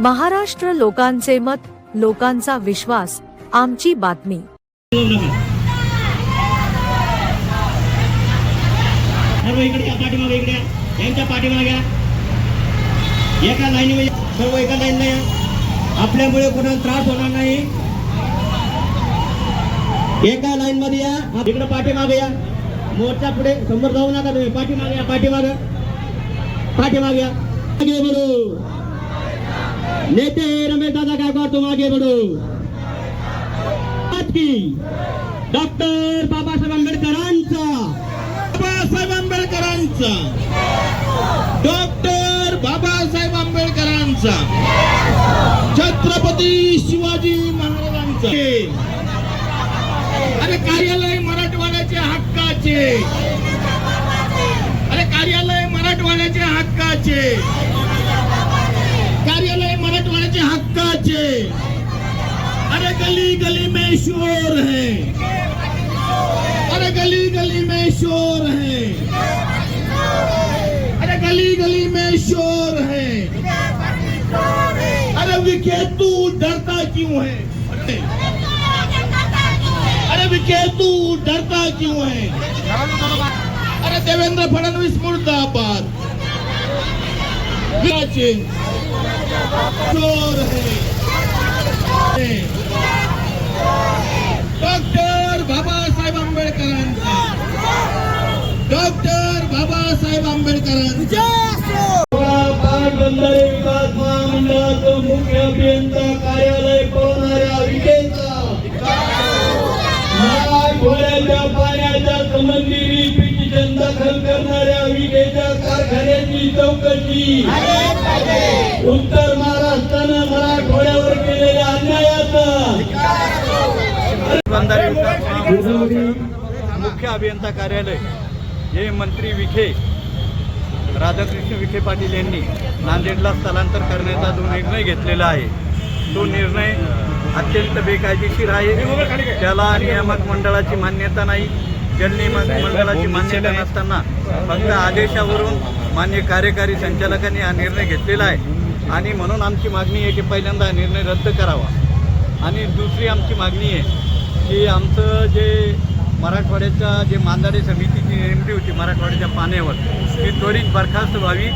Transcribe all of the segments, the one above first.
महाराष्ट्र लोकांचे मत, लोकांचा विश्वास, आमची बातमी। यांच्या पाठीमागे एका लाईनीमध्ये सर्व एका लाईनला या। आपल्यामुळे कोणाला त्रास होणार नाही। एका लाईन मध्ये या। इकडे पाठीमागे या। मोर्चा पुढे समोर जाऊ नका तुम्ही। पाठीमागे या। पाठीमागे पाठीमागे या। आगे बढ़ो। नेते रमेश दादा गायकवाड तुम आगे बढ़ो। डॉक्टर बाबासाहेब आंबेडकरांचा, बाबासाहेब आंबेडकरांचा, डॉक्टर बाबासाहेब आंबेडकरांचा, छत्रपती शिवाजी महाराजांचा। अरे कार्यालय मराठवाड्याचे हक्काचे, अरे कार्यालय मराठवाड्याचे हक्काचे, कार्यालय मराठवाड्याचे हक्काचे। अरे गली गली में शोर है, अरे गली गली में शोर है, अरे गली गली में शोर है। अरे विखे तू डरता क्यों है? अरे विखे तू डरता क्यों है? अरे देवेंद्र फडणवीस मुर्दाबाद। शोर है। डॉक्टर बाबासाहेब आंबेडकरांचा, डॉक्टर बाबासाहेब आंबेडकरांचा। पाटबंधारे विकास महामंडळाचं मुख्य अभियंता कार्यालय पळवणाऱ्या विखेचा, मराठवाड्याच्या पाण्याच्या संबंधी पिटिशन दाखल करणाऱ्या विखेच्या कारखान्याची चौकशी, उत्तर महाराष्ट्रानं मराठवाड्यावर केलेल्या अन्यायाचा मुख्य अभियंता कार्यालय हे मंत्री विखे राधाकृष्ण विखे पाटील यांनी नांदेडला स्थलांतर करण्याचा जो निर्णय घेतलेला आहे तो निर्णय अत्यंत बेकायदेशीर आहे। त्याला नियामक मंडळाची मान्यता नाही। जलनियामक मंडळाची मान्यता नसताना फक्त आदेशावरून मान्य कार्यकारी संचालकांनी हा निर्णय घेतलेला आहे आणि म्हणून आमची मागणी आहे की पहिल्यांदा हा निर्णय रद्द करावा। आणि दुसरी आमची मागणी आहे की आमचं जे मराठवाड्याच्या जे मांदाडे समितीची नेमली होती मराठवाड्याच्या पाण्यावर ती त्वरित बरखास्त व्हावी।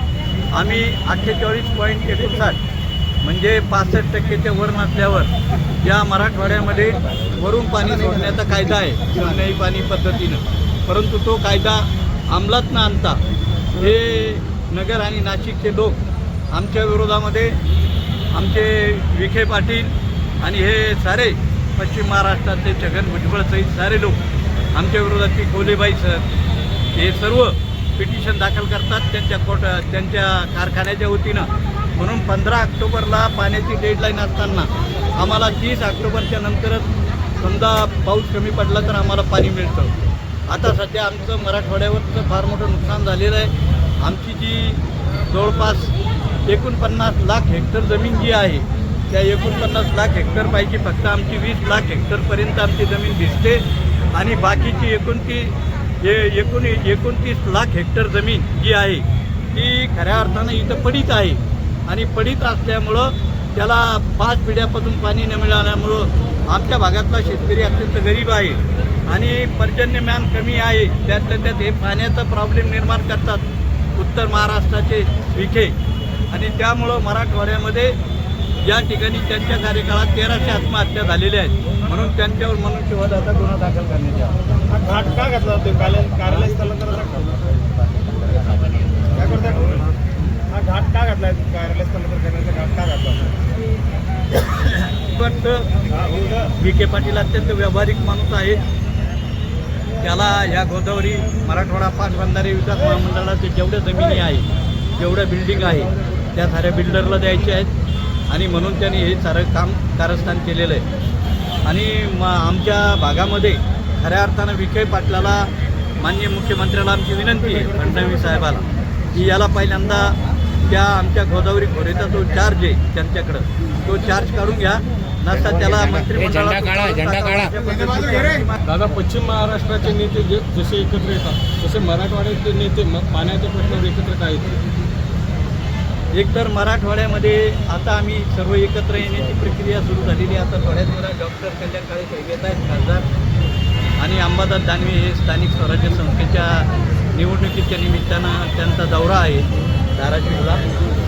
आम्ही 48.59 म्हणजे 65% वर नसल्यावर या मराठवाड्यामध्ये वरून पाणी सोडण्याचा कायदा आहे कोणत्याही पाणी पद्धतीनं, परंतु तो कायदा अंमलात न आणता हे नगर आणि नाशिकचे लोक आमच्या विरोधामध्ये आमचे विखे पाटील आणि हे सारे पश्चिम महाराष्ट्रातले छगन भुजबळ सहित सारे लोक आमच्या विरोधात कोलेबाई सर हे सर्व पिटिशन दाखल करतात त्यांच्या कारखान्याच्या वतीनं। म्हणून 15 ऑक्टोबरला पाण्याची डेडलाईन असताना आम्हाला 30 ऑक्टोबरच्या नंतरच समजा पाऊस कमी पडला तर आम्हाला पाणी मिळतं। आता सध्या आमचं मराठवाड्यावरचं फार मोठं नुकसान झालेलं आहे। आमची जी जवळपास 49 लाख हेक्टर जमीन जी आहे त्या 49 लाख हेक्टरपैकी फक्त आमची 20 लाख हेक्टरपर्यंत आमची जमीन दिसते आणि बाकीची 29 लाख हेक्टर जमीन जी आहे ती खऱ्या अर्थानं इथं पडीत आहे आणि पडीत असल्यामुळं त्याला 5 पिढ्यापासून पाणी न मिळाल्यामुळं आमच्या भागातला शेतकरी अत्यंत गरीब आहे आणि पर्जन्यमान कमी आहे। त्यातल्या त्यात हे पाण्याचा प्रॉब्लेम निर्माण करतात उत्तर महाराष्ट्राचे विखे आणि त्यामुळं मराठवाड्यामध्ये या ठिकाणी त्यांच्या कार्यकाळात 1300 आत्महत्या झालेल्या आहेत। म्हणून त्यांच्यावर मनुष्यवधाचा गुन्हा दाखल करण्यात यावा। घाट का घातला होता कार्यालय स्थलांतराचा हा घाट का घातला कार्यालय स्थलांतर करण्याचा घाट का घातला? पण विखे पाटील अत्यंत व्यावहारिक माणूस आहे। त्याला या गोदावरी मराठवाडा पाटबंधारे विकास महामंडळाचे जेवढ्या जमिनी आहे जेवढ्या बिल्डिंग आहे त्या साऱ्या बिल्डरला द्यायच्या आहेत आणि म्हणून त्यांनी हे सारं काम कारस्थान केलेलं आहे। आणि आमच्या भागामध्ये खऱ्या अर्थानं विखे पाटलाला माननीय मुख्यमंत्र्याला आमची विनंती आहे फडणवीस साहेबाला की याला पहिल्यांदा त्या आमच्या गोदावरी खोरेचा जो चार्ज आहे त्यांच्याकडं तो चार्ज काढून घ्या, नसता त्याला मंत्रिमंडळात दादा पश्चिम महाराष्ट्राचे नेते जसे एकत्र येतात तसे मराठवाड्याचे नेते पाण्याच्या प्रश्नावर एकत्र काय येतात? एकतर मराठवाड्यामध्ये आता आम्ही सर्व एकत्र येण्याची प्रक्रिया सुरू झालेली आहे. आता थोड्याच वेळात डॉक्टर कल्याण काळे साहेब येत आहेत, खासदार, आणि अंबादास दानवे हे स्थानिक स्वराज्य संस्थेच्या निवडणुकीच्या निमित्तानं त्यांचा दौरा आहे धाराशिवला,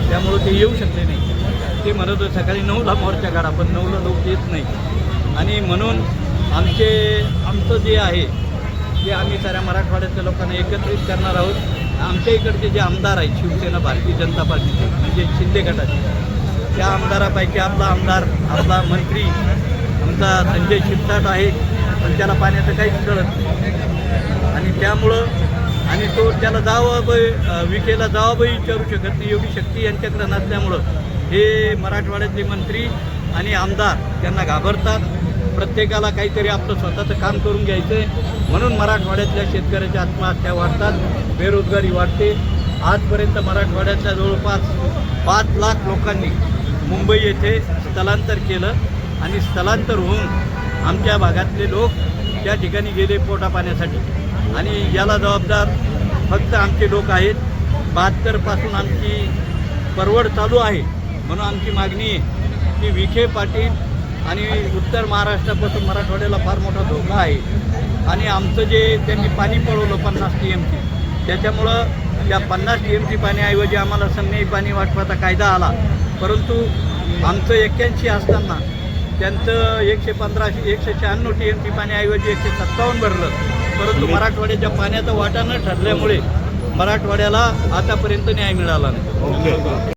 त्यामुळं ते येऊ शकले नाही. ते म्हणत होते सकाळी 9ला मोर्चा काढा, पण 9ला लोक येत नाही. आणि म्हणून आमचं जे आहे ते आम्ही साऱ्या मराठवाड्यातल्या लोकांना एकत्रित करणार आहोत. आमच्या इकडचे जे आमदार आहेत शिवसेना भारतीय जनता पार्टीचे म्हणजे शिंदे गटाचे, त्या आमदारापैकी आपला मंत्री आमचा संजय शिरसाट आहे, पण त्याला पाण्याचं काहीच कळत नाही. आणि त्यामुळं आणि तो त्याला विखेला जावाबही विचारू शकत नाही, एवढी शक्ती यांच्याकडे नसल्यामुळं हे मराठवाड्यातले मंत्री आणि आमदार त्यांना घाबरतात. प्रत्येकाला काहीतरी आपलं स्वतःचं काम करून घ्यायचं आहे, म्हणून मराठवाड्यातल्या शेतकऱ्याच्या आत्महत्या वाढतात, बेरोजगारी वाढते. आजपर्यंत मराठवाड्यातल्या जवळपास 5 लाख लोकांनी मुंबई येथे स्थलांतर केलं आणि स्थलांतर होऊन आमच्या भागातले लोक त्या ठिकाणी गेले पोटा पाण्यासाठी. आणि याला जबाबदार फक्त आमचे लोक आहेत. 72 आमची परवड चालू आहे, म्हणून आमची मागणी आहे की विखे पाटील आणि उत्तर महाराष्ट्रापासून मराठवाड्याला फार मोठा धोका आहे. आणि आमचं जे त्यांनी पाणी पळवलं 50 TMC, त्याच्यामुळं त्या 50 TMC पाण्याऐवजी आम्हाला समन्यायी पाणी वाटपाचा कायदा आला, परंतु आमचं 81 असताना त्यांचं 196 TMC पाण्याऐवजी 157 भरलं. परंतु मराठवाड्याच्या पाण्याचा वाटा न ठरल्यामुळे मराठवाड्याला आतापर्यंत न्याय मिळाला नाही.